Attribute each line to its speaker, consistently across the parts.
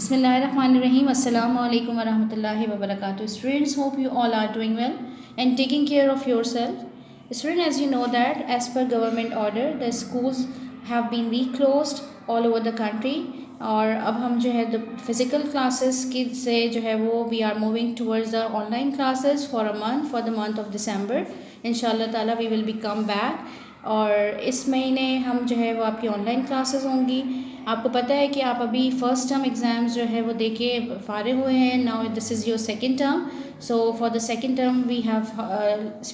Speaker 1: Bismillahirrahmanirrahim. Assalamu alaikum wa rahmatullahi wa barakatuh. Students, hope you all are doing well and taking care of yourself. Students, as you know that as per government order, the schools have been reclosed all over the country. और अब हम जो है the physical classes की से जो है वो we are moving towards the online classes for a month, for the month of December. इंशाल्लाह ताला we will become back. और इस महीने हम जो है वो आपकी ऑनलाइन क्लासेस होंगी. आपको पता है कि आप अभी फ़र्स्ट टर्म एग्ज़ाम्स जो है वो दे के फ़ारिग हुए हैं. Now this is your second term. So for the second term we have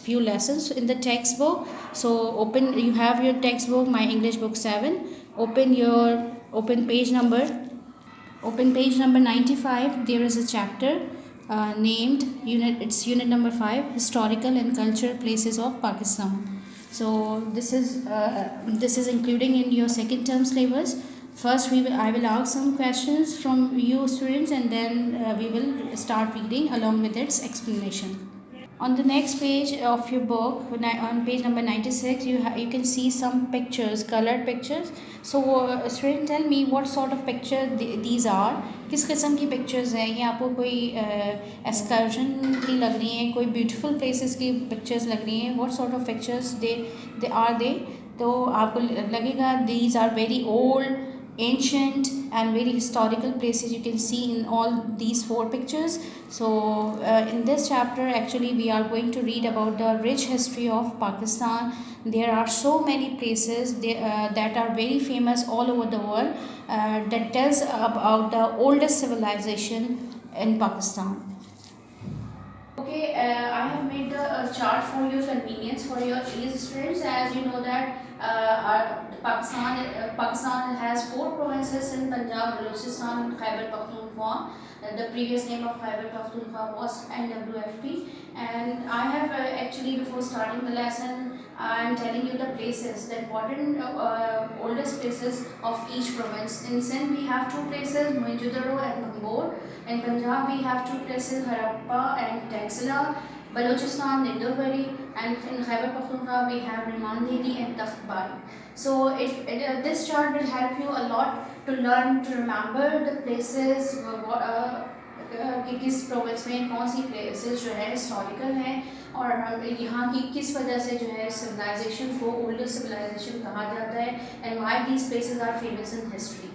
Speaker 1: few lessons in the textbook. So you have your textbook, my English book 7. Open page number 95. There is a chapter named unit number 5, historical and cultural places of Pakistan. So this is including in your second term syllabus. First I will ask some questions from you students, and then we will start reading along with its explanation. On the next page of your book, on page number 96, you can see some pictures, colored pictures. So student, tell me what sort of picture these are. किस किस्म की pictures हैं ये? आपको कोई excursion की लग रही हैं, कोई beautiful places की pictures लग रही हैं? What sort of pictures they are? तो आपको लगेगा these are very old, ancient and very historical places you can see in all these 4 pictures. So in this chapter actually we are going to read about the rich history of Pakistan. There are so many places that are very famous all over the world that tells about the oldest civilization in Pakistan. Okay, I have made the chart for your convenience, for your ease, students. As you know that Pakistan has 4 provinces in Punjab, Balochistan, and Khyber Pakhtunkhwa. The previous name of Khyber Pakhtunkhwa was NWFP. And I have actually, before starting the lesson, I am telling you the places, the important oldest places of each province. In Sindh we have 2 places, Mohenjo-daro and Bhangbor. In Punjab we have 2 places, Harappa and Taxila. Balochistan, Nindurbari, and in Khyber Pakhtunkhwa we have Remandheri and Takhtbari. So this chart will help you a lot to learn, to remember the places, कि किस province में कौन सी places जो है historical हैं और यहाँ की किस वजह से जो है सिविलाइजेशन को ओल्डेस्ट सिविलाइजेशन कहा जाता है, and why these places are famous in history.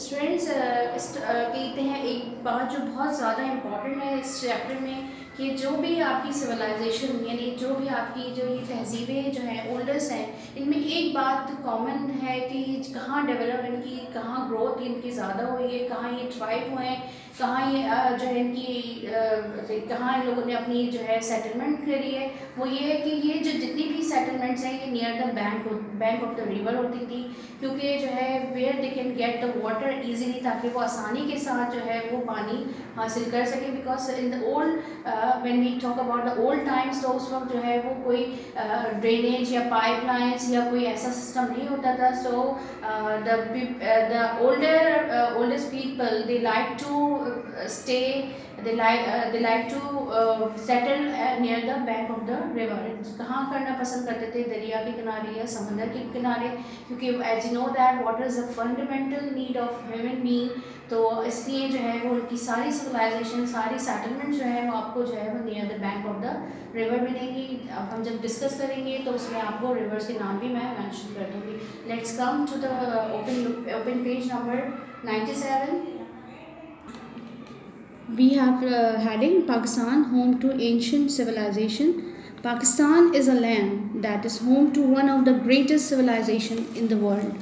Speaker 1: Students कहते हैं एक बात जो बहुत ज़्यादा इम्पॉर्टेंट है इस चैप्टर में, कि जो भी आपकी सिविलाइजेशन यानी जो भी आपकी जो ये तहजीबें जो हैं ओल्डेस्ट हैं, इनमें एक बात कॉमन है कि कहाँ डेवलप इनकी, कहाँ ग्रोथ इनकी ज़्यादा हुई है, कहाँ ये थ्राइव हुए हैं, कहाँ ये जो है इनकी कहाँ इन लोगों ने अपनी जो है सेटलमेंट करी है. वो ये है कि ये जो जितनी भी सेटलमेंट्स हैं ये near the bank of the river होती थी, क्योंकि जो है where they can get the water easily, ताकि वो आसानी के साथ जो है वो पानी हासिल कर सके. Because in the old when we talk about the old times, तो उस वक्त जो है वो कोई ड्रेनेज या पाइपलाइंस या कोई ऐसा सिस्टम नहीं होता था. So the oldest people, they like to stay, they like to settle near the bank of the river. कहाँ करना पसंद करते थे? दरिया के किनारे या समंदर के किनारे, क्योंकि as you know that water is a fundamental need of human being. तो इसलिए जो है वो उनकी सारी सिविलाइजेशन, सारी सेटलमेंट जो है वो आपको जो है वो near the bank of the river मिलेंगी. अब हम जब डिस्कस करेंगे तो उसमें आपको रिवर्स के नाम भी मैं मेंशन कर दूँगी. Let's come to the open page number 97. We have heading Pakistan, home to ancient civilization. Pakistan is a land that is home to one of the greatest civilization in the world,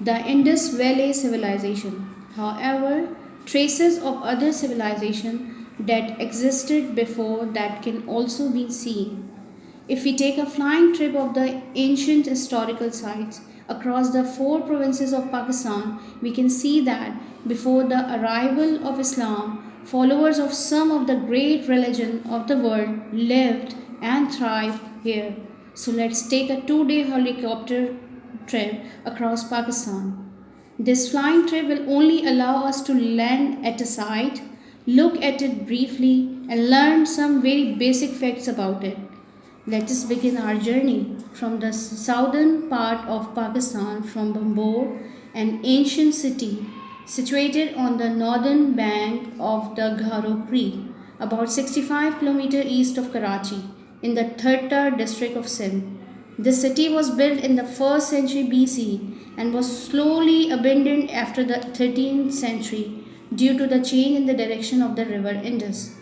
Speaker 1: the Indus Valley civilization. However, traces of other civilization that existed before that can also be seen. If we take a flying trip of the ancient historical sites across the 4 provinces of Pakistan, we can see that before the arrival of Islam, followers of some of the great religion of the world lived and thrived here. So let's take a 2-day helicopter trip across Pakistan. This flying trip will only allow us to land at a site, look at it briefly, and learn some very basic facts about it. Let us begin our journey from the southern part of Pakistan, from Bhangbor, an ancient city situated on the northern bank of the Gharo Creek, about 65 km east of Karachi, in the Thatta district of Sindh. The city was built in the 1st century BC and was slowly abandoned after the 13th century due to the change in the direction of the river Indus.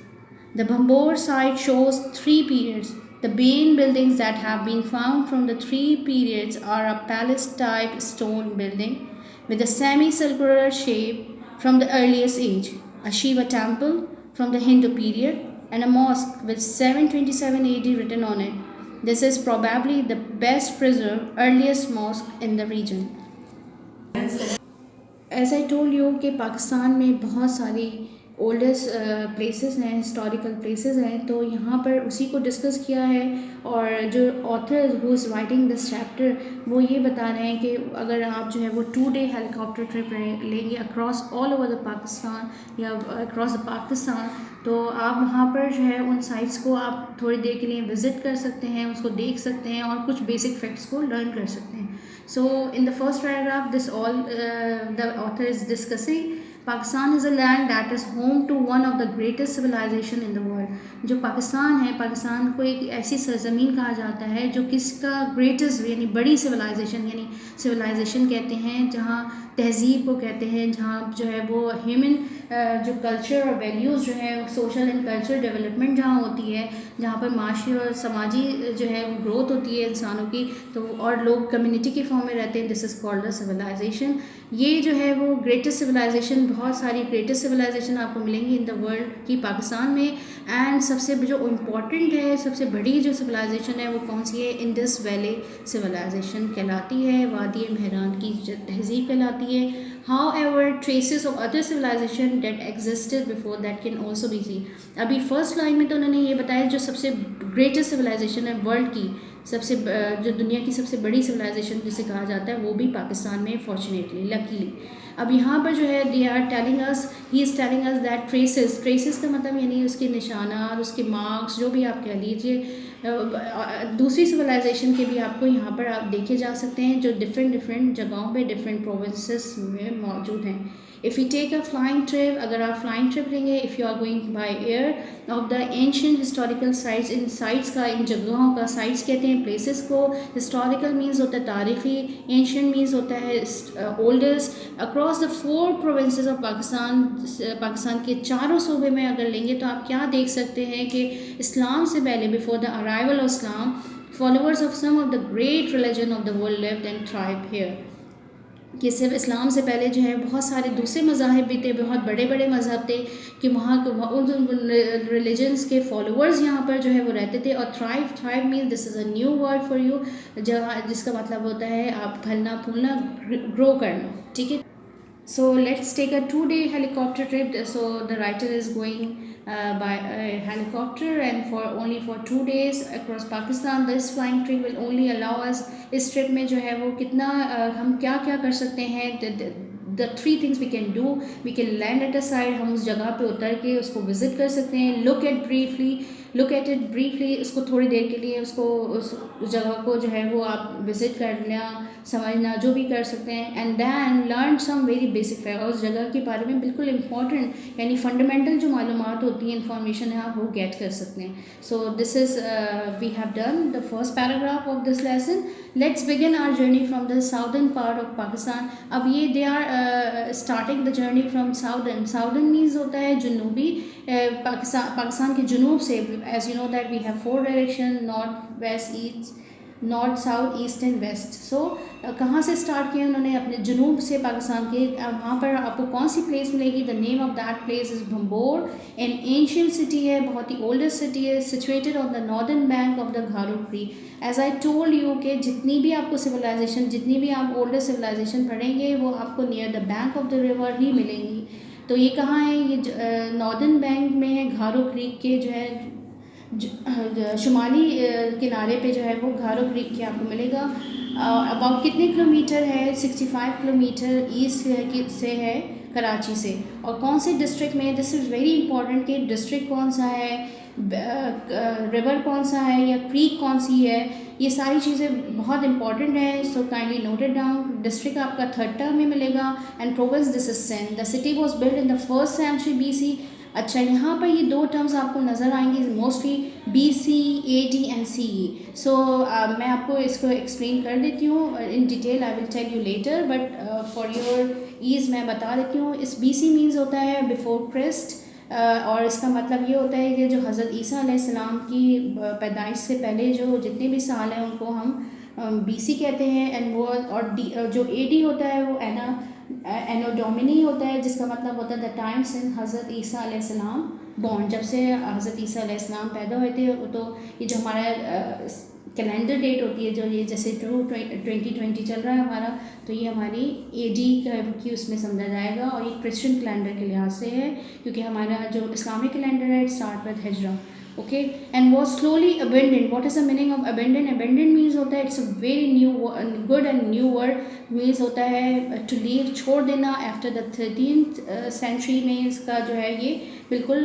Speaker 1: The Bambor site shows three periods. The main buildings that have been found from the three periods are a palace-type stone building with a semicircular shape from the earliest age, a Shiva temple from the Hindu period, and a mosque with 727 AD written on it. This is probably the best preserved earliest mosque in the region. As I told you कि पाकिस्तान में बहुत सारी oldest places हैं, historical places हैं, तो यहाँ पर उसी को डिस्कस किया है। और जो author who is writing this chapter वो ये बता रहे हैं कि अगर आप जो है वो 2 डे हेलीकॉप्टर ट्रिप लेंगे across all over the Pakistan या अक्रॉस द पाकिस्तान, तो आप वहाँ पर जो है उन साइट्स को आप थोड़ी देर के लिए विज़िट कर सकते हैं, उसको देख सकते हैं और कुछ बेसिक फैक्ट्स को लर्न कर सकते हैं। So in the first paragraph this all the author is discussing Pakistan is a land that is home to one of the greatest civilization in the world. जो पाकिस्तान है, पाकिस्तान को एक ऐसी सरजमीन कहा जाता है जो किसका ग्रेटेस्ट यानी बड़ी सिविलाइजेशन यानी सिविलाइजेशन कहते हैं, जहाँ तहज़ीब को कहते हैं, जहाँ जो है वो ह्यूमन जो कल्चर और वैल्यूज़ जो है सोशल एंड कल्चर डेवलपमेंट जहाँ होती है, जहाँ पर माशी और समाजी जो है वो ग्रोथ होती है इंसानों की, तो और लोग कम्युनिटी के फॉर्म में रहते हैं। This is called the civilization. ये जो है वो ग्रेटेस्ट सिविलाइजेशन, बहुत सारी ग्रेटेस्ट सिविलाइजेशन आपको मिलेंगी इन द वर्ल्ड की पाकिस्तान में। एंड सबसे जो इम्पॉर्टेंट है, सबसे बड़ी जो सिविलाइजेशन है वो कौन सी है? इंडस वैली सिविलाइजेशन कहलाती है, वादी मेहरान की तहज़ीब कहलाती है। However, traces of other civilization that existed before that can also be seen. अभी फर्स्ट लाइन में तो उन्होंने ये बताया जो सबसे ग्रेटेस्ट सिविलाइजेशन है वर्ल्ड की, सबसे जो दुनिया की सबसे बड़ी सिविलाइजेशन जिसे कहा जाता है वो भी पाकिस्तान में फॉर्चुनेटली लकीली। अब यहाँ पर जो है they are telling us, he is telling us that traces का मतलब यानी उसके निशानात, उसके मार्क्स जो भी आप कह लीजिए, दूसरी सिविलाइजेशन के भी आपको यहाँ पर आप देखे जा सकते हैं जो डिफरेंट जगहों पे डिफरेंट प्रोविंसेस में मौजूद हैं। If you take a flying trip, अगर आप फ्लाइंग ट्रिप लेंगे, if you are going by air of the ancient historical sites, इन साइट्स का, इन जगहों का, साइट्स कहते हैं प्लेसेस को। हिस्टोरिकल मीन्स होता है तारीख़ी, एंशियंट मीन्स होता है oldest. Across the 4 provinces of Pakistan के चारों सूबे में अगर लेंगे तो आप क्या देख सकते हैं कि इस्लाम से पहले, before the arrival of Islam, followers of some of the great religion of the world lived and thrive here. कि सिर्फ इस्लाम से पहले जो है बहुत सारे दूसरे मज़ाहिब भी थे, बहुत बड़े बड़े मज़हब थे कि वहाँ उन रिलीजन्स के फॉलोअर्स यहाँ पर जो है वो रहते थे। और thrive means this is a new word for you, जिसका मतलब होता है आप फलना फूलना, ग्रो करना, ठीक है। So let's take a 2-day helicopter trip. So the writer is going by helicopter and for 2 days across Pakistan. This flying trip will only allow us, इस ट्रिप में जो है वो कितना हम क्या क्या कर सकते हैं। The 3 things we can do, we can land at a site, हम उस जगह पे उतर के उसको विज़िट कर सकते हैं। look at it briefly, उसको थोड़ी देर के लिए उसको उस जगह को जो है वो आप विज़िट करना, समझना जो भी कर सकते हैं। And then learn some very basic fact, उस जगह के बारे में बिल्कुल इंपॉर्टेंट यानी फंडामेंटल जो मालूमात होती हैं, इंफॉर्मेशन है, आप वो गेट कर सकते हैं। So this is we have done the first paragraph of this lesson. Let's begin our journey from the southern part of Pakistan. अब ये they are starting the journey from southern means होता है जनूबी, पाकिस्तान के जनूब से। As you know that we have 4 direction, north south east and west. So कहाँ से स्टार्ट किया उन्होंने? अपने जनूब से पाकिस्तान के। वहाँ पर आपको कौन सी प्लेस मिलेगी? The name of that place is Bhambore, an ancient city है, बहुत ही ओल्डेस्ट सिटी है, situated on the northern bank of the Gharo creek. As I told you कि जितनी भी आपको सिविलाइजेशन, जितनी भी आप ओल्डेस्ट सिविलाइजेशन पढ़ेंगे वो आपको near the bank of the river ही मिलेंगी। तो ये कहाँ है? ये नॉर्दर्न बैंक में है, घारो क्रीक के जो है शुमाली किनारे पे जो है वो घारो क्रीक के आपको मिलेगा। अबाउट कितने किलोमीटर है? 65 किलोमीटर ईस्ट से है कराची से। और कौन से डिस्ट्रिक्ट में, दिस इज़ वेरी इंपॉर्टेंट कि डिस्ट्रिक्ट कौन सा है, रिवर कौन सा है या क्रीक कौन सी है, ये सारी चीज़ें बहुत इंपॉर्टेंट है। So kindly note it down. District आपका थर्ड टर्म में मिलेगा। And province this is Sindh. The city was build in the first century BC। अच्छा, यहाँ पर ये दो टर्म्स आपको नज़र आएंगी mostly, BC, AD and CE। So मैं आपको इसको एक्सप्लेन कर देती हूँ in detail, I will tell you later, but for your ease मैं बता देती हूँ। इस BC मीन्स होता है बिफोर क्रिस्ट, और इसका मतलब ये होता है कि जो हज़रत ईसा अलैहिस्सलाम की पैदाइश से पहले जो जितने भी साल हैं उनको हम BC कहते हैं। एंड वो और जो AD होता है वो एनो डोमिनी होता है, जिसका मतलब होता है द टाइम सिंस हज़रत ईसा अलैहिस्सलाम बॉर्न, जब से हज़रत ईसा अलैहिस्सलाम पैदा हुए थे। तो ये जो हमारा कैलेंडर डेट होती है, जो ये जैसे 2020 चल रहा है हमारा, तो ये हमारी AD की उसमें समझा जाएगा। और ये क्रिश्चियन कैलेंडर के लिहाज से है, क्योंकि हमारा जो इस्लामिक कैलेंडर है स्टार्ट विद हिजरा। Okay, and was slowly abundant. What is the meaning of abundant? Abundant means होता है, it's a very new good and new word, means होता है टू लीव, छोड़ देना। आफ्टर द 13th सेंचुरी में इसका जो है ये बिल्कुल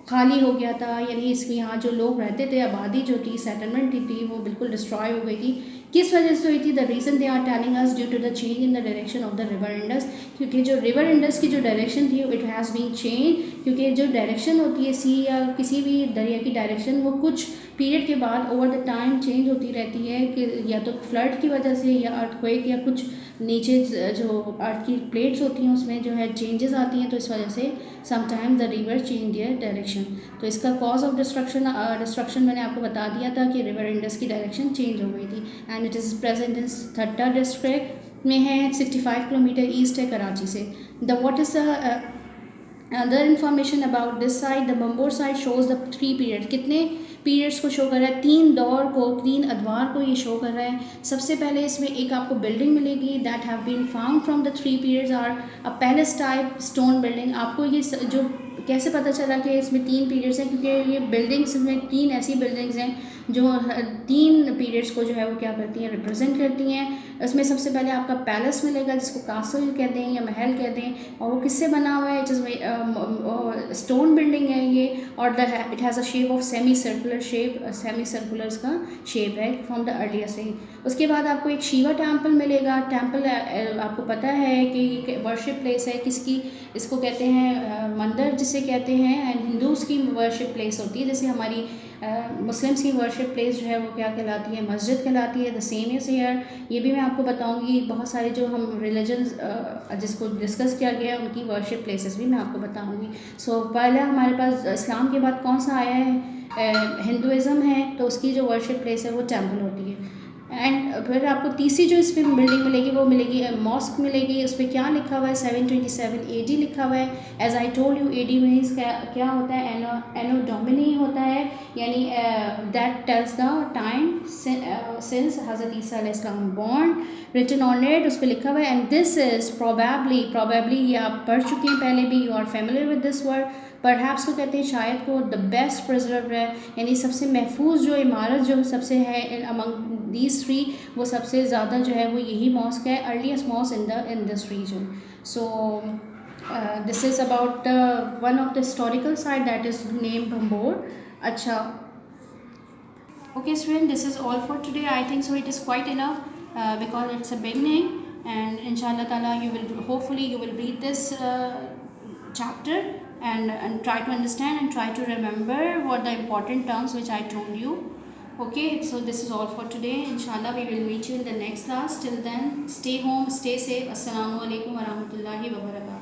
Speaker 1: खाली हो गया था, यानी इसके यहाँ जो लोग रहते थे, आबादी जो थी, सेटलमेंट थी, वो बिल्कुल डिस्ट्रॉय हो गई थी। किस वजह से हुई थी? The reason they are telling us due to the change in the direction of the river Indus, क्योंकि जो रिवर इंडस की जो डायरेक्शन थी इट हैज़ बीन चेंज। क्योंकि जो डायरेक्शन होती है सी या किसी भी दरिया की डायरेक्शन, वो कुछ पीरियड के बाद ओवर द टाइम चेंज होती रहती है, कि या तो फ्लड की वजह से या अर्थक्वेक या कुछ नीचे जो अर्थ की प्लेट्स होती हैं उसमें जो है चेंजेस आती हैं, तो इस वजह से sometime the river change their direction. तो इसका कॉज ऑफ डिस्ट्रक्शन मैंने आपको बता दिया था कि रिवर इंडस की डायरेक्शन चेंज हो गई थी। And it is present in Thatta district में है, 65 किलोमीटर ईस्ट है कराची से। The what is the other information about this side? The Banbhore side shows the 3 period. कितने पीरियड्स को शो कर रहा है? 3 दौर को, 3 अदवार को ये शो कर रहा है। सबसे पहले इसमें एक आपको बिल्डिंग मिलेगी, that have been found from the 3 periods are a palace type stone building. आपको ये जो कैसे पता चला कि इसमें 3 पीरियड्स हैं? क्योंकि ये बिल्डिंग्स में 3 ऐसी बिल्डिंग्स हैं जो 3 पीरियड्स को जो है वो क्या करती हैं, रिप्रेजेंट करती हैं। इसमें सबसे पहले आपका पैलेस मिलेगा, जिसको कासल कहते हैं या महल कहते हैं, और वो किससे बना हुआ है? इट इज़ स्टोन बिल्डिंग है ये, और it has a shape of semi circular shape, semi circular इसका शेप है फ्रॉम द अर्लियर से। उसके बाद आपको एक शिवा टेम्पल मिलेगा। टेम्पल आपको पता है कि वर्शिप प्लेस है किसकी? इसको कहते हैं मंदिर जिसे कहते हैं, एंड हिंदूज़ की वर्शिप प्लेस होती है। जैसे हमारी मुस्लिम्स की वर्शिप प्लेस जो है वो क्या कहलाती है? मस्जिद कहलाती है। The same is here. ये भी मैं आपको बताऊंगी, बहुत सारे जो हम रिलीजन्स जिसको डिस्कस किया गया है उनकी वर्शिप प्लेसेस भी मैं आपको बताऊंगी। सो पहला हमारे पास इस्लाम के बाद कौन सा आया है? हिंदुज़म है, तो उसकी जो वर्शिप प्लेस है वो टेम्पल होती है। एंड फिर आपको तीसरी जो इस पर बिल्डिंग मिलेगी वो मिलेगी मॉस्क मिलेगी। उस पर क्या लिखा हुआ है? 727 AD लिखा हुआ है। As I told you, AD means क्या होता है? एनो डोमिनी होता है, यानी that tells the time since हज़रत ईसा अलैहिस्सलाम बॉर्न। रिटन ऑन इट, उस पर लिखा हुआ है। एंड दिस इज़ प्रोबेबली ये आप पढ़ चुके हैं पहले भी, you are familiar with this word. Perhaps को कहते हैं शायद को द बेस्ट प्रिजर्व है, यानी सबसे महफूज जो इमारत जो सबसे है अमंग दीज 3, वो सबसे ज़्यादा जो है वो यही मॉस्क है, earliest mosque in this region. So this is about one of the historical site that is name Banbhore. अच्छा, okay student, this is all for today. I think so it is quite enough because it's a beginning, and inshallah ta'ala hopefully you will read this chapter and try to understand and try to remember what the important terms which I told you. Okay, so this is all for today. Inshallah we will meet you in the next class. Till then, stay home, stay safe. Assalamu alaikum wa rahmatullahi wa barakatuh.